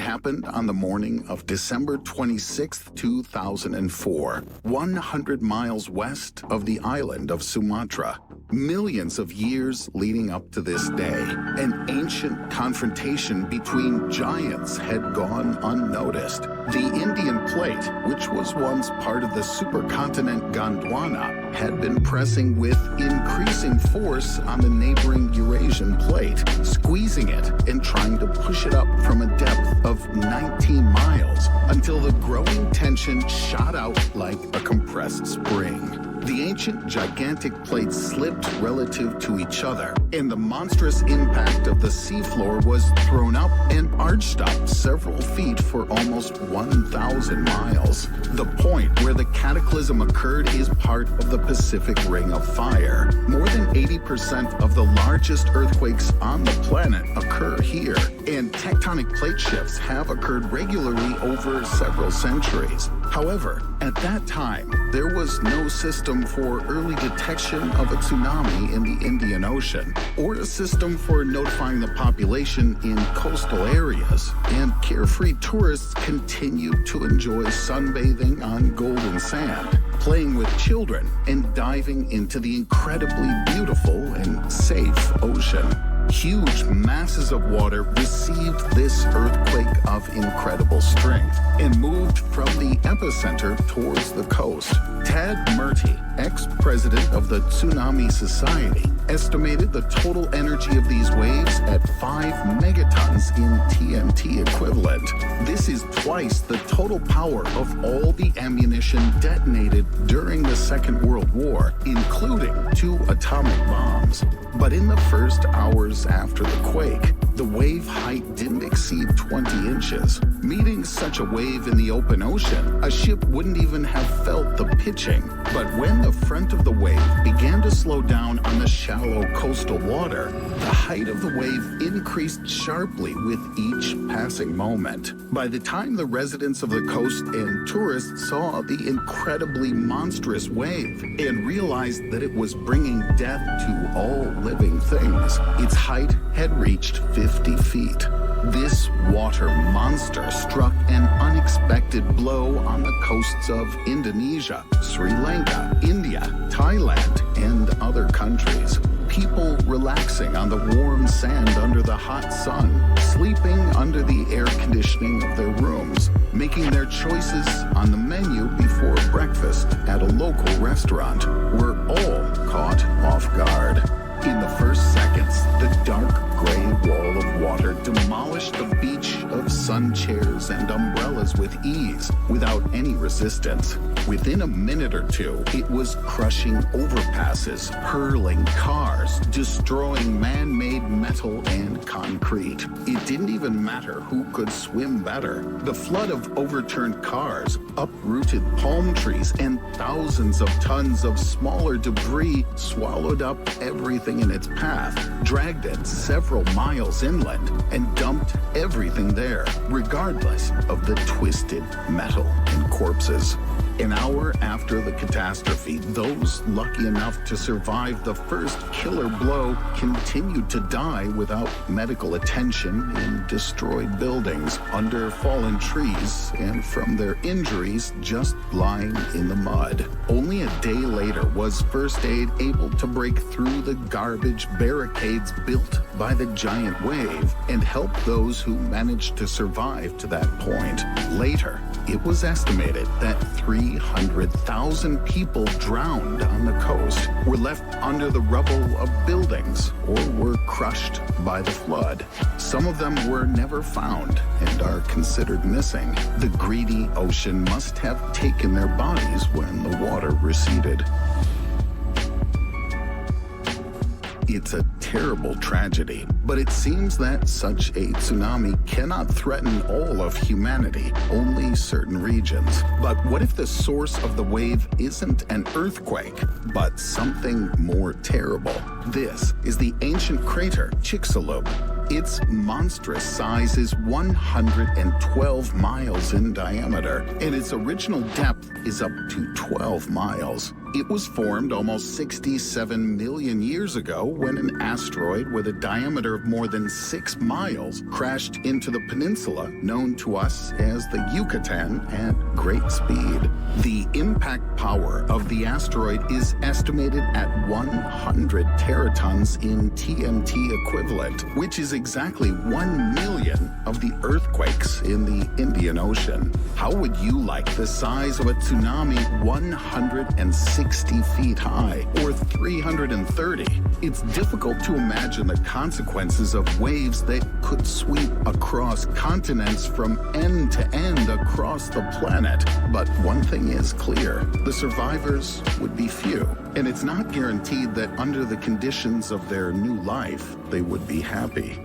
happened on the morning of December 26, 2004, 100 miles west of the island of Sumatra. Millions of years leading up to this day, an ancient confrontation between giants had gone unnoticed. The Indian Plate, which was once part of the supercontinent Gondwana, had been pressing with increasing force on the neighboring Eurasian Plate, squeezing it and trying to push it up from a depth of 19 miles until the growing tension shot out like a compressed spring. The ancient gigantic plates slipped relative to each other, and the monstrous impact of the seafloor was thrown up and arched up several feet for almost 1,000 miles. The point where the cataclysm occurred is part of the Pacific Ring of Fire. More than 80% of the largest earthquakes on the planet occur here, and tectonic plate shifts have occurred regularly over several centuries. However, at that time, there was no system for early detection of a tsunami in the Indian Ocean, or a system for notifying the population in coastal areas, and carefree tourists continued to enjoy sunbathing on golden sand, playing with children, and diving into the incredibly beautiful and safe ocean. Huge masses of water received this earthquake of incredible strength and moved from the epicenter towards the coast. Tad Murty, ex-president of the Tsunami Society, estimated the total energy of these waves at 5 megatons in TNT equivalent. This is twice the total power of all the ammunition detonated during the Second World War, including 2 atomic bombs. But in the first hours after the quake, the wave height didn't exceed 20 inches. Meeting such a wave in the open ocean, a ship wouldn't even have felt the pitching. But when the front of the wave began to slow down on the shallow coastal water, the height of the wave increased sharply with each passing moment. By the time the residents of the coast and tourists saw the incredibly monstrous wave and realized that it was bringing death to all living things, its height had reached 50 feet. This water monster struck an unexpected blow on the coasts of Indonesia, Sri Lanka, India, Thailand, and other countries. People relaxing on the warm sand under the hot sun, sleeping under the air conditioning of their rooms, making their choices on the menu before breakfast at a local restaurant, were all caught off guard. In the first seconds, the dark gray wall of water demolished the beach of sun chairs and umbrellas with ease, without any resistance. Within a minute or two, it was crushing overpasses, hurling cars, destroying man-made metal and concrete. It didn't even matter who could swim better. The flood of overturned cars, uprooted palm trees, and thousands of tons of smaller debris swallowed up everything in its path, dragged it several miles inland, and dumped everything there, regardless of the twisted metal and corpses. An hour after the catastrophe, those lucky enough to survive the first killer blow continued to die without medical attention in destroyed buildings, under fallen trees, and from their injuries just lying in the mud. Only a day later was first aid able to break through the garbage barricades built by the giant wave and help those who managed to survive to that point. Later, it was estimated that 300,000 people drowned on the coast, were left under the rubble of buildings, or were crushed by the flood. Some of them were never found and are considered missing. The greedy ocean must have taken their bodies when the water receded. It's a terrible tragedy, but it seems that such a tsunami cannot threaten all of humanity, only certain regions. But what if the source of the wave isn't an earthquake, but something more terrible? This is the ancient crater Chicxulub. Its monstrous size is 112 miles in diameter, and its original depth is up to 12 miles. It was formed almost 67 million years ago when an asteroid with a diameter of more than 6 miles crashed into the peninsula known to us as the Yucatan at great speed. The impact power of the asteroid is estimated at 100 teratons in TNT equivalent, which is exactly 1 million of the earthquakes in the Indian Ocean. How would you like the size of a tsunami 160 feet high, or 330? It's difficult to imagine the consequences of waves that could sweep across continents from end to end across the planet. But one thing is clear, the survivors would be few. And it's not guaranteed that under the conditions of their new life, they would be happy.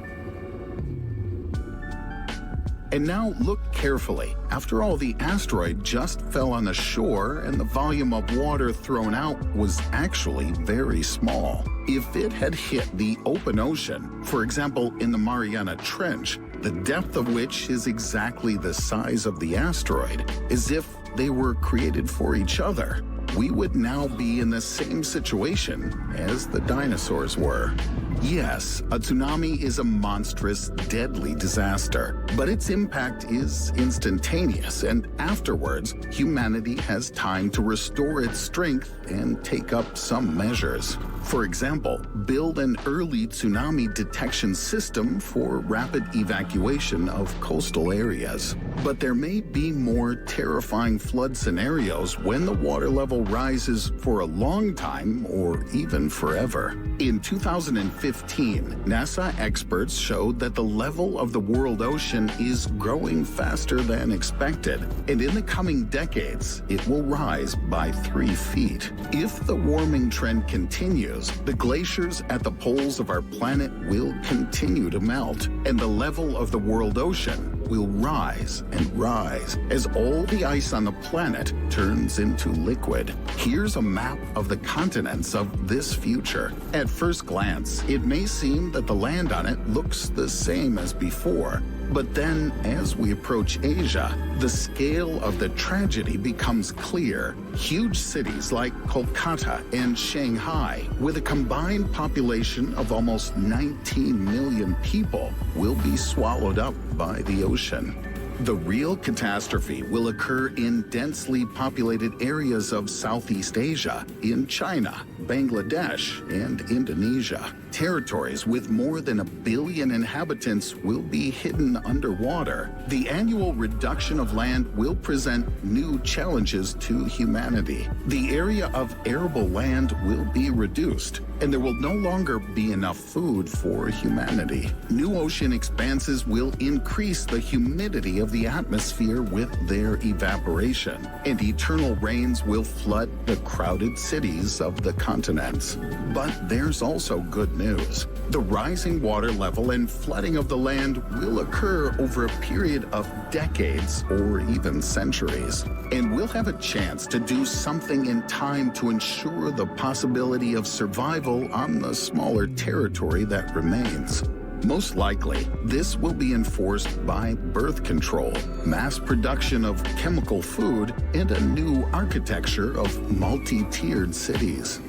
And now look carefully. After all, the asteroid just fell on the shore and the volume of water thrown out was actually very small. If it had hit the open ocean, for example in the Mariana Trench, the depth of which is exactly the size of the asteroid, as if they were created for each other, we would now be in the same situation as the dinosaurs were. Yes, a tsunami is a monstrous, deadly disaster, but its impact is instantaneous, and afterwards, humanity has time to restore its strength and take up some measures. For example, build an early tsunami detection system for rapid evacuation of coastal areas. But there may be more terrifying flood scenarios when the water level rises for a long time or even forever. In 2015, NASA experts showed that the level of the world ocean is growing faster than expected, and in the coming decades, it will rise by 3 feet. If the warming trend continues, the glaciers at the poles of our planet will continue to melt, and the level of the world ocean will rise and rise as all the ice on the planet turns into liquid. Here's a map of the continents of this future. At first glance, it may seem that the land on it looks the same as before. But then, as we approach Asia, the scale of the tragedy becomes clear. Huge cities like Kolkata and Shanghai, with a combined population of almost 19 million people, will be swallowed up by the ocean. The real catastrophe will occur in densely populated areas of Southeast Asia, in China, Bangladesh, and Indonesia. Territories with more than 1 billion inhabitants will be hidden underwater. The annual reduction of land will present new challenges to humanity. The area of arable land will be reduced, and there will no longer be enough food for humanity. New ocean expanses will increase the humidity of the atmosphere with their evaporation, and eternal rains will flood the crowded cities of the continents. But there's also good news. The rising water level and flooding of the land will occur over a period of decades or even centuries. And we'll have a chance to do something in time to ensure the possibility of survival on the smaller territory that remains. Most likely, this will be enforced by birth control, mass production of chemical food, and a new architecture of multi-tiered cities.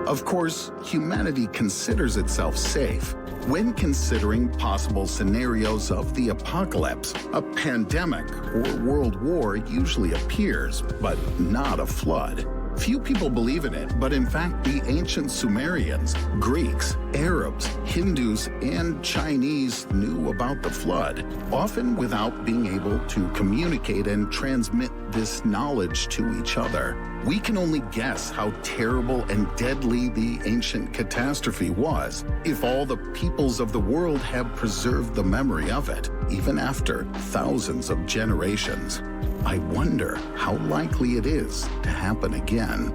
Of course, humanity considers itself safe. When considering possible scenarios of the apocalypse, a pandemic or world war usually appears, but not a flood. Few people believe in it, but in fact the ancient Sumerians, Greeks, Arabs, Hindus, and Chinese knew about the flood, often without being able to communicate and transmit this knowledge to each other. We can only guess how terrible and deadly the ancient catastrophe was if all the peoples of the world have preserved the memory of it, even after thousands of generations. I wonder how likely it is to happen again.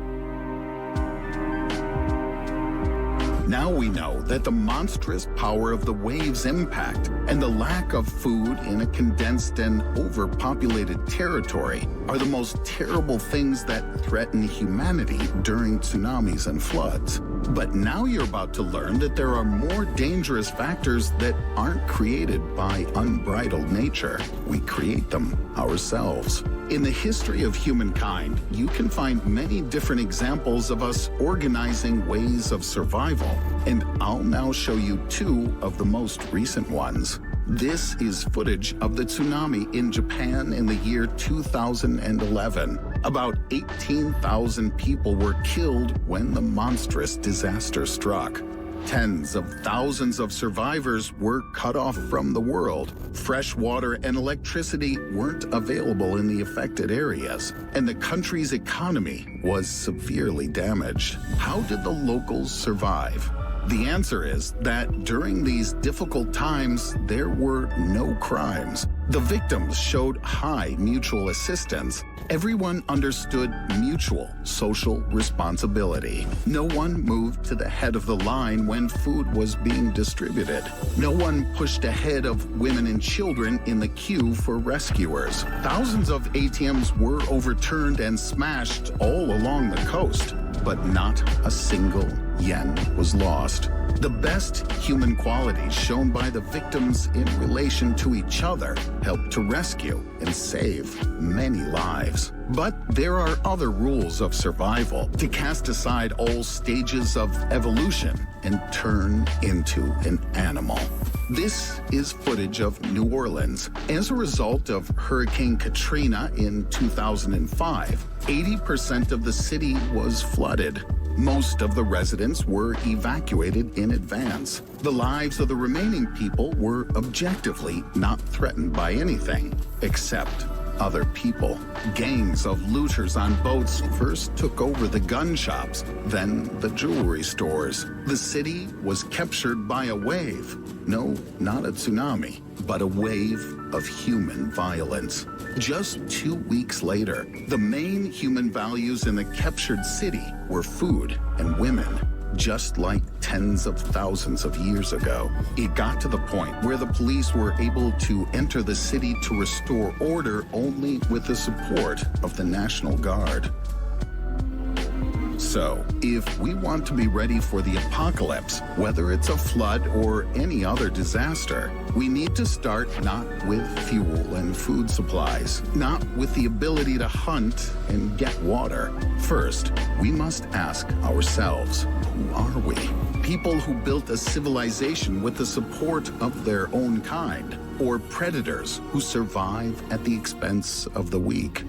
Now we know that the monstrous power of the wave's impact and the lack of food in a condensed and overpopulated territory are the most terrible things that threaten humanity during tsunamis and floods. But now you're about to learn that there are more dangerous factors that aren't created by unbridled nature. We create them ourselves. In the history of humankind, you can find many different examples of us organizing ways of survival, and I'll now show you two of the most recent ones. This is footage of the tsunami in Japan in the year 2011. About 18,000 people were killed when the monstrous disaster struck. Tens of thousands of survivors were cut off from the world. Fresh water and electricity weren't available in the affected areas, and the country's economy was severely damaged. How did the locals survive? The answer is that during these difficult times, there were no crimes. The victims showed high mutual assistance. Everyone understood mutual social responsibility. No one moved to the head of the line when food was being distributed. No one pushed ahead of women and children in the queue for rescuers. Thousands of ATMs were overturned and smashed all along the coast, but not a single yen was lost. The best human qualities shown by the victims in relation to each other helped to rescue and save many lives. But there are other rules of survival: to cast aside all stages of evolution and turn into an animal. This is footage of New Orleans. As a result of Hurricane Katrina in 2005, 80% of the city was flooded. Most of the residents were evacuated in advance. The lives of the remaining people were objectively not threatened by anything except other people. Gangs of looters on boats first took over the gun shops, then the jewelry stores. The city was captured by a wave. No, not a tsunami, but a wave of human violence. Just 2 weeks later, the main human values in the captured city were food and women. Just like tens of thousands of years ago, it got to the point where the police were able to enter the city to restore order only with the support of the National Guard. So, if we want to be ready for the apocalypse, whether it's a flood or any other disaster, we need to start not with fuel and food supplies, not with the ability to hunt and get water. First, we must ask ourselves, who are we? People who built a civilization with the support of their own kind, or predators who survive at the expense of the weak?